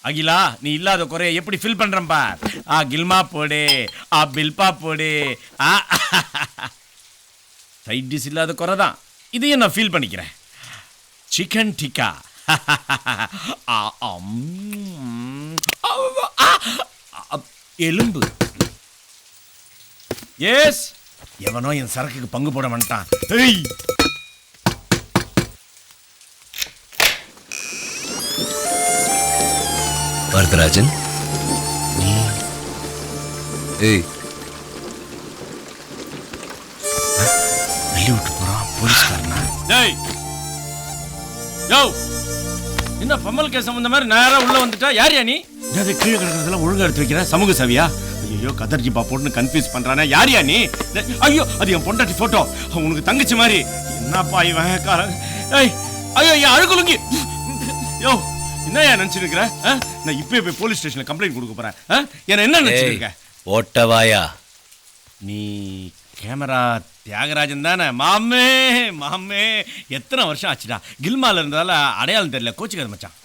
அகிலா நீ இல்லாத குறைய எப்படி ஃபில் பண்றேன் பார். கில்மா போடு, பில்பா போடு. சைட் டிஷ் இல்லாத குறை தான், இதையும் நான் ஃபீல் பண்ணிக்கிறேன். சிக்கன் டிக்கா. எலும்பு. எஸ், எவனோ என் சரக்குக்கு பங்கு போட மாட்டான். வரதராஜன், நீ ஏய் வெளிய விட்டு போறான் போலீஸ்காரனா? டேய் யோ, என்ன பம்மல் கேஸ் சம்பந்த மாதிரி நேரா உள்ள வந்துட்டா? யார் நீ? அது கீழே கிடக்கிறதெல்லாம் ஒழுங்கா எடுத்து வைக்கிற சமூக சவியா? ஐயோ கதர்ஜி பாப்போட்னு கன்ஃபியூஸ் பண்றானே. யார் நீ? ஐயோ அது என் பொண்டாட்டி போட்டோ, உனக்கு தங்கச்சி மாதிரி. என்னப்பா இவன் காரன்? ஐயோ ஐயோ அழுகுலுங்கி. யோ என்னையா நினைச்சிருக்கிற? நான் இப்பவே போய் போலீஸ் ஸ்டேஷன்ல கம்ப்ளைண்ட் கொடுக்க போறேன். என்ன நினைச்சிருக்க? ஓட்டவாயா, நீ கேமரா தியாகராஜன் தானே? மாமே மாமே எத்தனை வருஷம் ஆச்சுடா. கில்மால இருந்தால அடையாளம் தெரியல, கோச்சுக்காத மச்சான்.